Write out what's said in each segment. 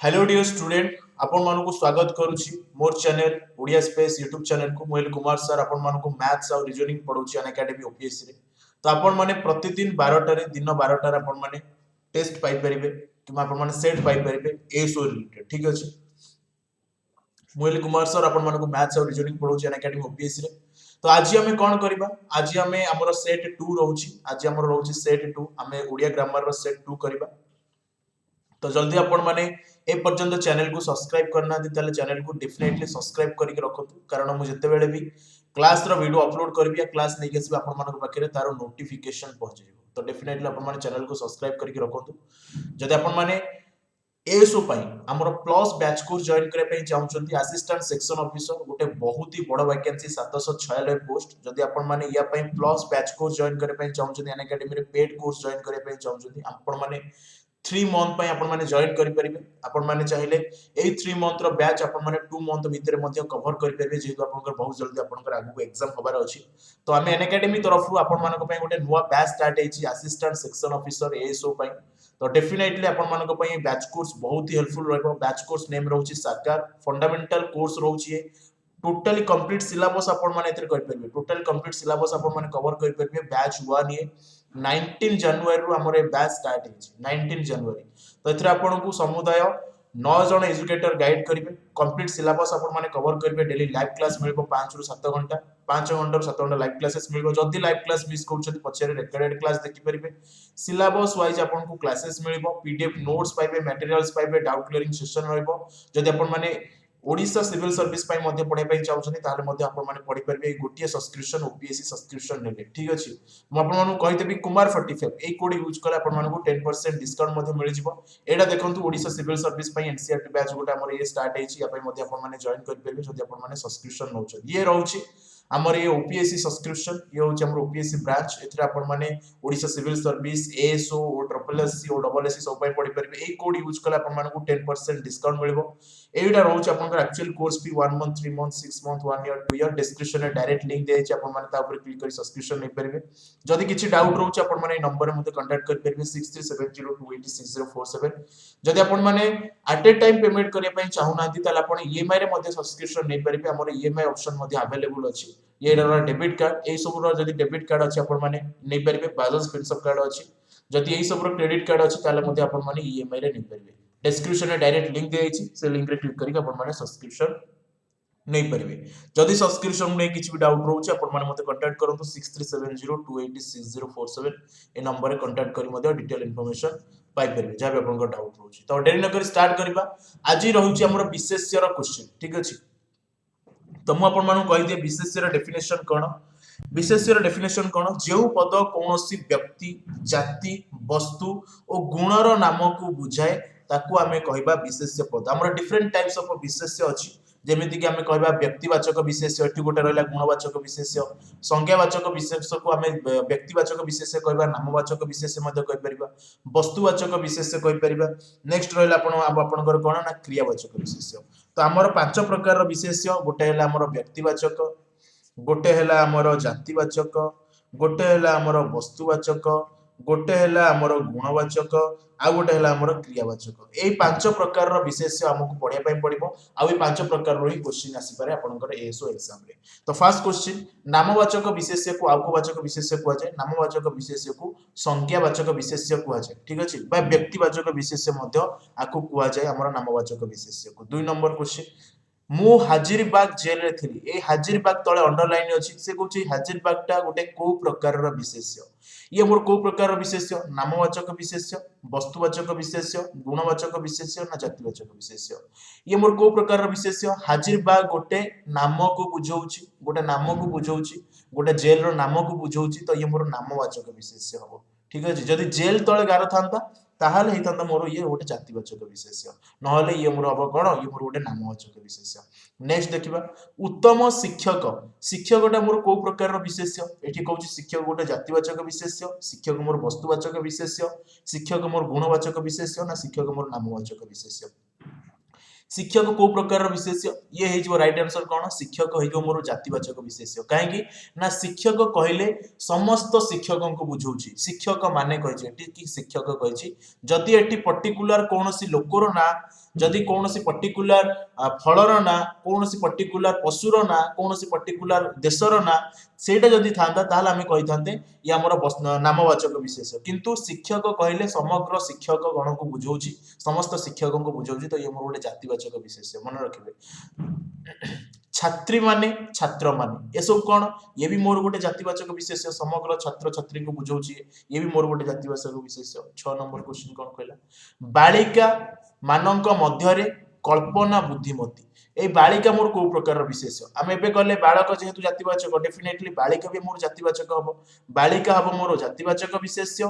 Hello dear student आपण मानकु स्वागत करूची मोर channel Odia space YouTube channel को मोहिल कुमार सर आपण मानकु मैथ्स और रीजनिंग पढौची अन एकेडमी ओपीएससी रे तो आपण माने प्रतिदिन 12 टारे दिन 12 टारे आपण माने टेस्ट पाई परिबे कि आपण माने सेट पाई परिबे एसो रिलेटेड ठीक अछि मोहिल कुमार सर आपण मानकु मैथ्स और रीजनिंग पढौची अन एकेडमी ओपीएससी रे तो आज हमें कौन करबा आज हमें हमर सेट 2 रहउची आज हमर रहउची सेट 2 हमें ओडिया ग्रामर रो सेट 2 करबा तो जल्दी आपण माने ए पर्यंत चैनल को सब्सक्राइब करना ताले चैनल को डेफिनेटली सब्सक्राइब करके रखतु कारण मु जते बेले भी क्लास रो वीडियो अपलोड करबी या क्लास नै केसी आपण मानक पाखरे तारो नोटिफिकेशन पहुंच जिवो तो डेफिनेटली आपण माने चैनल को सब्सक्राइब करके रखतु जदि आपण माने एसो पई हमर प्लस बैच कोर्स जॉइन करे पई चाहउछंती असिस्टेंट सेक्शन ऑफिसर गोटे बहुत ही बड़ वैकेंसी 796 पोस्ट जदि आपण माने या पई प्लस बैच कोर्स जॉइन करे पई चाहउछंती अन एकेडमी रे पेड कोर्स जॉइन करे पई चाहउछंती आपण माने 3 मंथ पई आपण माने जॉइन करि परिबे आपण माने चाहिले एई 3 मंथ रो बैच आपण माने 2 मंथ भितरे मध्ये कवर करि परिबे जेतु आपनकर बहुत जल्दी आपनकर आगु को एग्जाम होबार अछि तो हमें एन एकेडमी तरफ रु आपण मानक पई गोटे नुवा बैच स्टार्ट हेछि असिस्टेंट सेक्शन ऑफिसर एएसओ पई तो डेफिनेटली आपण मानक पई बैच कोर्स बहुत ही हेल्पफुल रहबो बैच कोर्स नेम रहउछि साकार फंडामेंटल कोर्स रहउछि टोटली कंप्लीट सिलेबस आपण माने एथरे करि परिबे टोटल कंप्लीट सिलेबस आपण माने कवर करि परिबे बैच 1 ये 19 जनवरी रु हमर ए बैच स्टार्ट हेछि 19 जनवरी तो एथरे आपण को समुदाय 9 जन एजुकेटर गाइड करिवे कंप्लीट सिलेबस आपण माने कवर करिवे डेली लाइव क्लास मिलबो 5 रु 7 घंटा 5 घंटा रु 7 घंटा लाइव क्लासेस मिलबो जदी लाइव क्लास मिस करछथि पछरे रिकॉर्डेड क्लास देखि परिबे सिलेबस वाइज आपण को क्लासेस मिलबो पीडीएफ नोट्स पाइबे मटेरियल्स पाइबे डाउट क्लियरिंग सेशन रहबो जदी आपण माने ओडिशा सिविल सर्विस पई मध्ये पढे पई चाहउछथि ताले मध्ये आपण माने पढि परबे गोटिए सब्सक्रिप्शन ओपीएससी सब्सक्रिप्शन नेले ठीक अछि म आपण मानु कहितेबी कुमार 45 ए कोड यूज करे आपण मानको 10% डिस्काउंट मध्ये मिलि जिवो एडा देखंतु ओडिशा सिविल सर्विस पई एनसीईआरटी बैच गोटा हमर ये स्टार्ट हेछि या पई मध्ये आपण माने जॉइन कर परबे जदि आपण माने सब्सक्रिप्शन नउछ ये रहउछि हमर ये ओपीएससी सब्सक्रिप्शन ये होछि हमर ओपीएससी ब्रांच एथरा आपण माने ओडिशा सिविल सर्विस एएसओ ओ ट्रिपल एससी ओ डबल एससी सब पई पढि परबे ए कोड यूज कला आपण मानको 10% डिस्काउंट मिलबो एटा रहउछि आपनकर actual course fee 1 month 3 month 6 month 1 year 2 year description रे डायरेक्ट लिंक दे छै आपण माने ता ऊपर क्लिक करी सब्सक्रिप्शन नै परबे जदि किछि डाउट रहउछि आपण माने नंबर रे मते कांटेक्ट कर परबे 6370286047 जदि आपण माने एट ए टाइम पेमेंट करिया पई चाहू नांती ताले आपण ईएमआई रे मते सब्सक्रिप्शन नै परबे हमर ईएमआई ऑप्शन मते अवेलेबल अछि ये डेबिट कार्ड ए सब रो जदि डेबिट कार्ड अछि आपण माने नै परबे बजाज फिनसर्व कार्ड अछि जदि एई सब रो क्रेडिट कार्ड अछि ताले मते आपण माने ईएमआई रे नै परबे डिस्क्रिप्शन में डायरेक्ट लिंक दे छी से लिंक रे क्लिक करके अपन माने सब्सक्रिप्शन नै परिबे जदि सब्सक्रिप्शन में किछि भी डाउट रहउछ अपन माने मते कांटेक्ट करंतु 6370286047 ए नंबर रे कांटेक्ट करी मते डिटेल इंफॉर्मेशन पाई परिबे जा भी अपन डाउट रहउछ तो डेरी न करी स्टार्ट करबा आज रहउछ हमर विशेष्य रो क्वेश्चन ठीक अछि तो मु अपन मानु कहि दिए विशेष्य रो डेफिनेशन कोन विशेष्य रो डेफिनेशन कोन जेउ पद कोनोसी व्यक्ति जाति वस्तु और गुणर नाम को बुझाए ताकू आमे कहबा विशेष्य पद हमर डिफरेंट टाइप्स ऑफ विशेष्य अछि जेमिति कि आमे कहबा व्यक्तिवाचक विशेष्य एठी गोटे रहला गुणवाचक विशेष्य संज्ञावाचक विशेष्य को आमे व्यक्तिवाचक विशेष्य कहबा नामवाचक विशेष्य मध्ये कहि परिबा वस्तुवाचक विशेष्य कहि परिबा नेक्स्ट रहला आपनकर कोन ना क्रियावाचक विशेष्य तो हमर पांच प्रकार रो विशेष्य गोटे हैला हमर व्यक्तिवाचक गोटे हैला हमर जातिवाचक गोटे हैला हमर वस्तुवाचक गोटे हैला हमर गुणवाचक आ गोटे हैला हमर क्रियावाचक एई पांच प्रकार रो विशेष्य हमकु पढिया पई पडिबो आ एई पांच प्रकार रो ही क्वेश्चन आसी पारे आपनकर एएसओ एग्जाम रे तो फर्स्ट क्वेश्चन नामवाचक विशेष्य को आउकोवाचक विशेष्य को जाय नामवाचक विशेष्य को संज्ञावाचक विशेष्य को जाय ठीक अछि बा व्यक्तिवाचक विशेष्य मध्ये आकु को जाय हमर नामवाचक विशेष्य को दुई नंबर क्वेश्चन मु हाजिरबाग जेल रे थिली ए हाजिरबाग तळे अंडरलाइन अछि से कहूची हाजिरबाग टा गोटे को प्रकार रो विशेष्य ये मोर को प्रकार रो विशेष्य नामवाचक विशेष्य वस्तुवाचक विशेष्य गुणवाचक विशेष्य ना जातिवाचक विशेष्य ये मोर को प्रकार रो विशेष्य हाजिरबाग गोटे नाम को बुझौची गोटे नाम को बुझौची गोटे जेल रो नाम को बुझौची तो ये मोर नामवाचक विशेष्य हबो ठीक अछि जदी जेल तळे गार थांता ताहाले हितांता मोर ये गोटे जातिवाचक विशेष्य नहले ये मोर हबो कोन ये मोर गोटे नामवाचक विशेष्य नेक्स्ट देखिबा उत्तम शिक्षक शिक्षकटा मोर को प्रकार रो विशेष्य एठी कहूची शिक्षक गोटे जातिवाचक विशेष्य शिक्षक मोर वस्तुवाचक विशेष्य शिक्षक मोर गुणवाचक विशेष्य ना शिक्षक मोर नामवाचक विशेष्य शिक्षक को प्रकार विशेष्य ये हो रईट आंसर कौन शिक्षक हो मोर जातिवाचक विशेष्य कहीं ना शिक्षक कहले समस्त शिक्षक को बुझाऊँ शिक्षक माने कि शिक्षक कही जदि एटी पर्टिकुलर कौन सी लोकर ना जदि कौन सी पर्टिकुलर फलर ना कौन सी पर्टिकुलर पशुर ना कौन सी पर्टिकुलर देशर ना सेटा जदि था आम कही था ये आमर नामवाचक विशेष किंतु शिक्षक कहले समग्र शिक्षक गण को बुझाऊँ समस्त शिक्षक को बुझाऊँ तो ये मोर गोटे जातिवाचक विशेष मन रखिए छात्री माने छात्र माने ये सब कौन ये भी मोर गोटे जातिवाचक विशेष समग्र छात्र छात्री को बुझाऊँ ये भी मोर गोटे जातिवाचक विशेष 6 नंबर क्वेश्चन कौन कहला बालिका मानक मध्यरे कल्पना बुद्धिमती ए बालिका मोर को प्रकार विशेष आम एबे कहले बालक जेहेतु जातिवाचक डेफिनेटली बालिका भी मोर जातिवाचक हम बालिका हम मोर जातिवाचक विशेष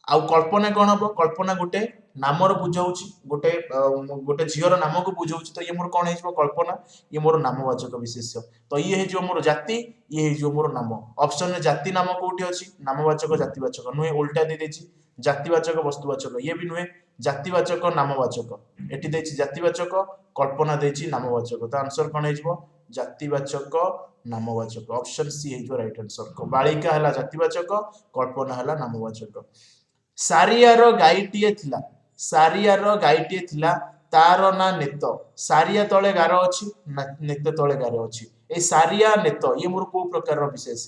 आउ कल्पना कौन हम कल्पना गोटे नामर बुझाऊँ गोटे गोटे झीर नाम को बुझाऊँ तो ये मोर कौन हो कल्पना ये मोर नामवाचक विशेष तो ये हो मोर जाति ये हो मोर नाम ऑप्शन में जाति नाम कौटी अच्छी नामवाचक जातिवाचक नुहे उल्टा दे देछि जातिवाचक वस्तुवाचक ये भी नुहे जातिवाचक नामवाचक एटी देछि जातिवाचक कल्पना देछि नामवाचक तो आंसर कौन हो जातिवाचक नामवाचक ऑप्शन सी हो राइट आंसर बालिका है जातिवाचक कल्पना है नामवाचक सारियार गाईटीए थिला सारियार गाईटीए थिला तार ना नेत सारिया तले गार अच्छी नेत तले गार अच्छी ए सारिया नेत ये मोर को प्रकार विशेष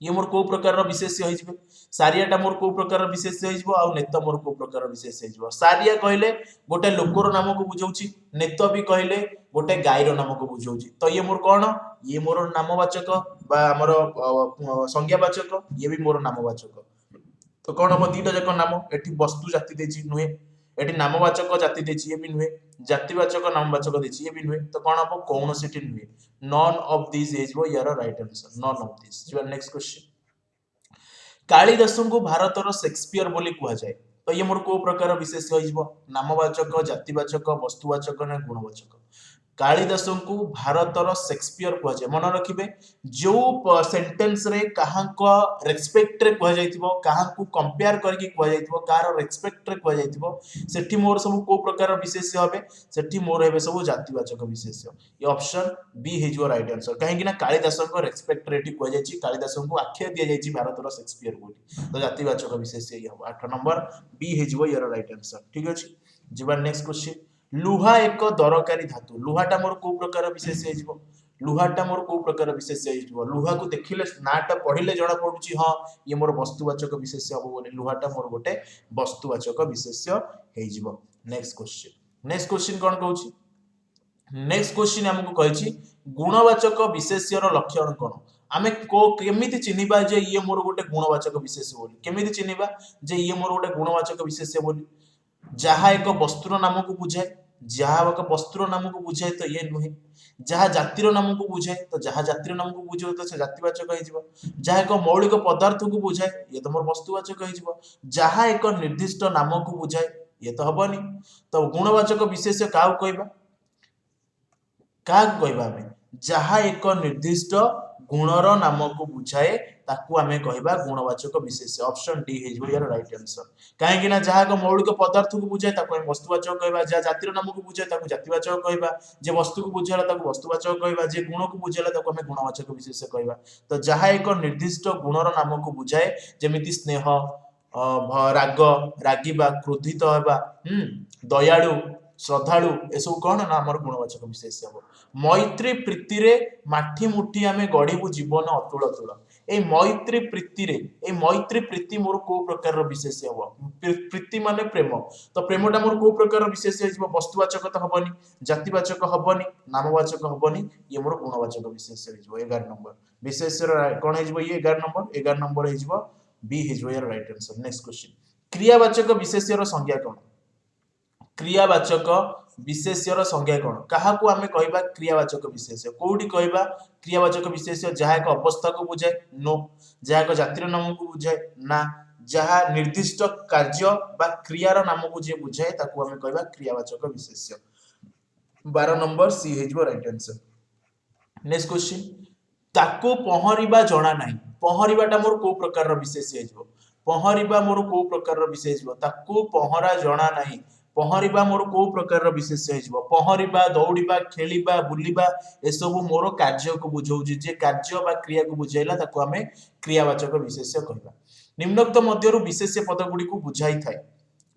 ये मोर को प्रकार विशेष हो सारियाटा मोर को प्रकार विशेष हो नेत मोर को प्रकार विशेष हो सारिया कहले गोटे लोकर नाम को बुझाऊँ नेत भी कहले गोटे गाईर नाम को बुझाऊँ तो ये मोर कौन ये मोर नामवाचक आमर संज्ञावाचक ये भी मोर नामवाचक तो कौन हम दीटा जाक नाम एटी वस्तु जाति देछि नुहे एटी नामवाचक जाति देछि ये भी नुहे जातिवाचक नामवाचक देछि ये भी नुहे तो कौन हम कौन सेठी नुहे नॉन ऑफ दिस इज यार right answer none of this जी नेक्स्ट क्वेश्चन कालिदास को भारतर शेक्सपियर बोली कहा जाए तो ये मोर को प्रकार विशेष हो नामवाचक जातिवाचक वस्तुवाचक ना गुणवाचक कालिदास को भारतर शेक्सपियर कह जाए मन रखिए जो सेंटेंस रे कहाँ रेस्पेक्ट रे कह जाइथिबो कहाँ को कंपेयर करके कह जाइथिबो कार रेस्पेक्ट रे कह जाइथिबो सेठी मोर सब को प्रकार विशेष होबे सेठी मोर हेबे सब जातिवाचक विशेष ये ऑप्शन बी हे राइट आंसर कहीं ना कालिदास को रेस्पेक्ट रे कह जाइछि कालिदास को आख्या दिया जाइछि भारतर शेक्सपियर बोली तो जातिवाचक विशेष ये हो 8 नंबर बी हे यार राइट आंसर ठीक अछि जीवा नेक्स्ट क्वेश्चन लुहा एक दरकारी धातु लुहाटा मोर को प्रकार विशेष हो लुहाटा मोर को प्रकार विशेष हो लुहा को देखिले नाटा पढ़िले जणा पडुची हां ये मोर वस्तुवाचक विशेष हबो बोली लुहाटा मोर गोटे वस्तुवाचक विशेष हे जिवो नेक्स्ट क्वेश्चन कोन कहूची नेक्स्ट क्वेश्चन हमको कहिची गुणवाचक विशेष्यर लक्षण कोन आमे को केमिति चिन्हिबा जे ये मोर गोटे गुणवाचक विशेष बोली केमिति चिन्हिबा जे ये मोर गोटे गुणवाचक विशेष बोली जहाँ एक वस्तुर नाम को बुझाए जहाँ एक वस्तुर नाम को बुझाए तो ये नुहे जहाँ जातिर नाम को बुझाए तो जहाँ जातिर नाम को बुझे तो से जातिवाचक हो जहाँ एक मौलिक पदार्थ को बुझाए ये तो मोर वस्तुवाचक हो जहाँ एक निर्दिष्ट नाम को बुझाए ये तो हबनी तो गुणवाचक विशेष क्या कहबा आमे जहाँ एक निर्दिष्ट गुणर नाम को बुझाए ताकू आमे कहबा गुणवाचक विशेष ऑप्शन डी हे यार राइट आंसर कहीं ना जहाँ एक मौलिक पदार्थ को बुझाए ताकू आमे वस्तुवाचक कहबा जहाँ जातिर नाम को बुझाए ताकू जातिवाचक कहबा जे वस्तु को बुझाला ताकू वस्तुवाचक कहबा जे गुण को बुझाला ताकू आमे गुणवाचक विशेष कहबा तो जहाँ एक निर्दिष्ट गुणर नाम को बुझाए जेमिति स्नेह राग रागिबा क्रोधित हेबा दयालु श्रद्धालु एसबू कौन ना आम गुणवाचक विशेष हम मैत्री प्रीति रे माठी मुठी आमे गढ़ीबू जीवन अतुल तुल ए मैत्री प्रीति मोर को प्रकार विशेष हम प्रीति माने प्रेम तो प्रेमटा मोर को प्रकार विशेष हो वस्तुवाचक तो हबनी जातिवाचक हबनी नामवाचक हबनी ये मोर गुणवाचक विशेष हो 11 नंबर विशेष कौन हो ये 11 नंबर हो बी हो यार राइट आंसर नेक्स्ट क्वेश्चन क्रियावाचक विशेष्यर संज्ञा कौन क्रियावाचक विशेष्यर संज्ञा कौन क्या आमे कहबा क्रियावाचक विशेष कोडी कहबा क्रियावाचक विशेष जहाँ एक अवस्था को बुझाए नो जहाँ एक जातिर नाम को बुझाए ना जहाँ निर्दिष्ट कार्य बा क्रियार नाम को जे बुझाए ताकू आमे कहबा क्रियावाचक विशेष 12 नंबर सी हेजबो राइट आंसर नेक्स्ट क्वेश्चन ताकू पहरिबा जणा नाही पहरिबाटा मोर को प्रकार विशेष हेजबो पहरिबा मोर को प्रकार विशेष ताकू पहरा जणा नाही पहरिबा मोर को प्रकार विशेष्य हो पहरिबा दौड़िबा खेलिबा बुलिबा ए सब मोर कार्य को बुझाऊँ जे कार्य बा क्रिया को बुझाइला ताको आमे क्रियावाचक विशेष्य कहबा निम्नोक्त मध्यरु विशेष्य पद गुडी को बुझाई थाए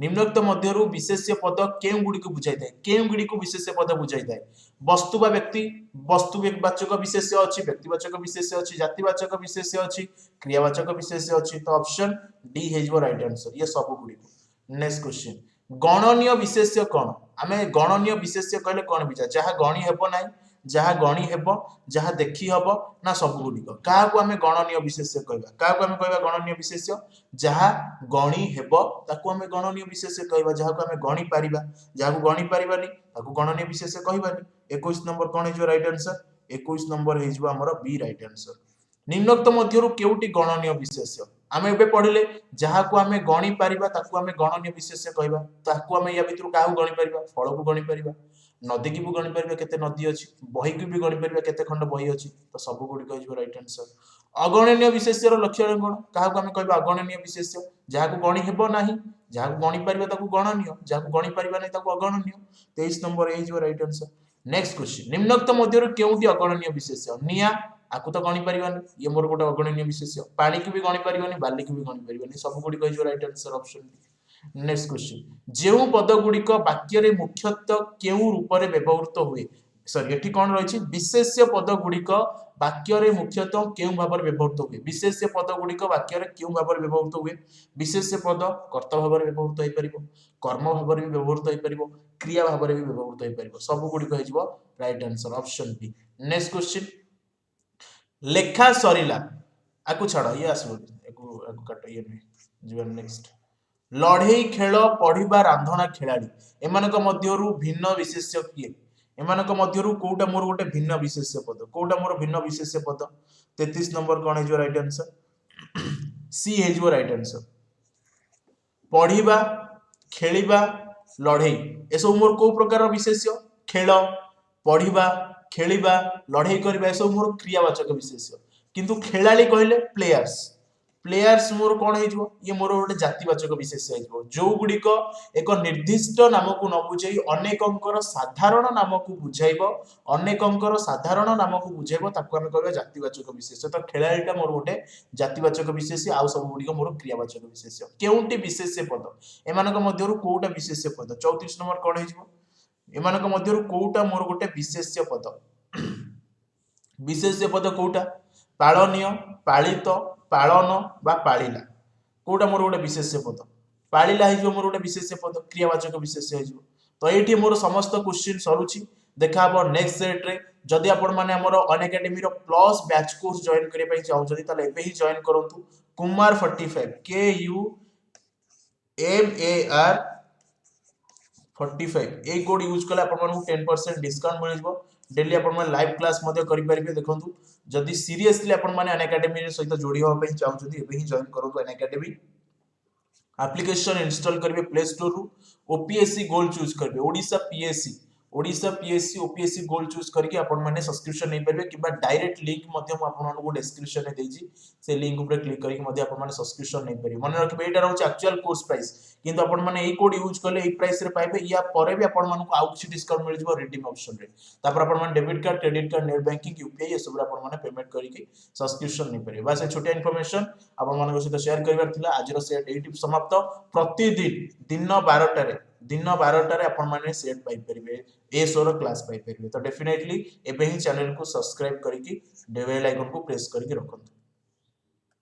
निम्नोक्त मध्यरु विशेष्य पद केउ गुडी को बुझाई थाए केउ गुडी को विशेष्य पद बुझाई थाए वस्तु बा व्यक्ति वस्तुवाचक विशेष्य अछि व्यक्तिवाचक विशेष्य अछि जातिवाचक विशेष्य अछि क्रियावाचक विशेष्य अछि तो ऑप्शन डी हेजो राइट आंसर ये सब गुडी को नेक्स्ट क्वेश्चन गणनीय विशेष्य कौन आमे गणनीय विशेष्य कहले कौन बुझा जहा गणी हेबो नाही जहा गणी हेबो जहा देखि हबो ना सब गुडी को का को आमे गणनीय विशेष्य कहबा का को आमे कहबा गणनीय विशेष्य जहा गणी हेबो ताको आमे गणनीय विशेष्य कहबा जहा को आमे गणी पारिबा जहा को गणी पारिबानी ताको गणनीय विशेष्य कहबानी 21 नंबर कोन हेजो राइट आंसर 21 नंबर हेजो हमर बी राइट आंसर निम्नोक्त मध्यरु केउटी गणनीय विशेष्य आमे एबे पढिले जहा को आमे गणी पारिबा ताको आमे गणनीय विशेष्य कहबा ताको आमे या भितरु काहू गणी पारिबा फळ को गणी पारिबा नदी की भी गणी पारिबा केते नदी अछि बही की भी गणी पारिबा केते खंड बही अछि तो सब गुडी कहजो राइट आंसर अगणनीय विशेष्य रो लक्षण कोन काहा को आमे कहबा अगणनीय विशेष्य जहा को गणी हेबो नाही जहा को गणी पारिबा ताको गणनीय जहा को गणी पारिबा नै ताको अगणनीय 23 नंबर ए जो राइट आंसर नेक्स्ट क्वेश्चन निम्नोक्त मध्यरु केउटी अगणनीय विशेष्य निया आकु तो गणी पारिबानी ये मोर गोटे अगणनीय विशेष्य पानी की भी गणी पारिबानी बाली की भी गणी पारिबानी सब गुडी कहजो right answer option D next question जेउ पद गुडी को वाक्य रे मुख्यतः केउ रूप रे व्यवहृत हुए सॉरी एठी कोन रहिछि विशेष्य पद गुडी को वाक्य रे मुख्यतः केउ भाव रे व्यवहृत हुए विशेष्य पद गुडी को वाक्य रे केउ भाव रे व्यवहृत हुए विशेष्य पद कर्ता भाव रे व्यवहृत होई परिबो कर्म भाव रे भी व्यवहृत होई परिबो क्रिया भाव रे भी व्यवहृत होई परिबो सब गुडी कहजिवो right answer option B next question लेखा सरिला आकु छाड़ ये आसबो आकु काट ये नहीं जीवन नेक्स्ट लढेई खेल पढिबा रांधना खेलाड़ी एमानक मध्यरु भिन्न विशेष्य किए एमानक मध्यरु कोउटा मोर गोटे भिन्न विशेष्य पद कोउटा मोर भिन्न विशेष्य पद 33 नंबर कोन हेजो राइट आंसर सी हेजो राइट आंसर पढिबा खेलिबा लढेई एसो मोर को प्रकार विशेष्य खेल पढिबा खेलिबा लढेई करबा एसो मोर क्रियावाचक विशेष्य किंतु खेलाड़ी कहले प्लेयर्स प्लेयर्स मोर कोन हेजो ये मोर गोटे जातिवाचक विशेष्य हेजो जो गुडी को एक निर्दिष्ट नाम को न बुझाई अनेकंकर साधारण नाम को बुझाइबो अनेकंकर साधारण नाम को बुझाइबो ताको हम कहबा जातिवाचक विशेष्य तो खेलाड़ीटा मोर गोटे जातिवाचक विशेष्य आउ सब गुडी को मोर क्रियावाचक विशेष्य केउंटी विशेष्य पद एमानक मध्यरु कोउटा विशेष्य पद 34 नंबर कोन हेजो एमानक मध्यरु कोउटा मोर गोटे विशेष्य पद विशेष्य पद कोउटा पालनीय पालित पालन बा पालिला कोउटा मोर गोटे विशेष्य पद पालिला हिजो मोर गोटे विशेष्य पद क्रियावाचक विशेष्य हिजो तो एठी मोर समस्त क्वेश्चन सरुची देखा हबो नेक्स्ट सेट रे जदि आपण माने हमर अनएकेडमी रो प्लस बैच कोर्स जॉइन करे पई चाहौ जदि ताले एबे ही जॉइन करंतु Kumar 45 K U M A R 45 a code use कले आपण मानू 10% डिस्काउंट मिल जबो डेली आपण माने लाइव क्लास मध्ये करि परिबे देखंतु जदि सीरियसली आपण माने अनएकेडमी सहित जोड़ी होबा पई चाहौ जदि एबे ही जॉइन करंतु अनएकेडमी एप्लीकेशन इंस्टॉल करिवे प्ले स्टोर रु ओपीएससी गोल्ड चूज करिवे Odisha PSC OPSC gold choose करके आपण माने सब्सक्रिप्शन नै परबे किबा डायरेक्ट लिंक मध्यम आपण मानको डिस्क्रिप्शन में देजी से लिंक ऊपर क्लिक करके मध्य आपण माने सब्सक्रिप्शन नै परबे मन रखबे एटा रहउछ एक्चुअल कोर्स प्राइस किंतु आपण माने ए कोड यूज करले ए प्राइस रे पाइबे या परे भी आपण मानको आउ किछि डिस्काउंट मिल जबो रिडीम ऑप्शन रे तापर आपण माने debit card credit card net banking UPI ये सब आपण माने पेमेंट करके सब्सक्रिप्शन नै परबे बस ए छोटा इंफॉर्मेशन आपण मानको सहित शेयर करबार थिला आज रो सेट एटी समाप्त प्रतिदिन दिन 12 रे आपण माने सेट पाइ परिबे ए सोर क्लास पाइ परिबे तो डेफिनेटली एबे ही चैनल को सब्सक्राइब करके बेल आइकन को प्रेस करके रखंतु।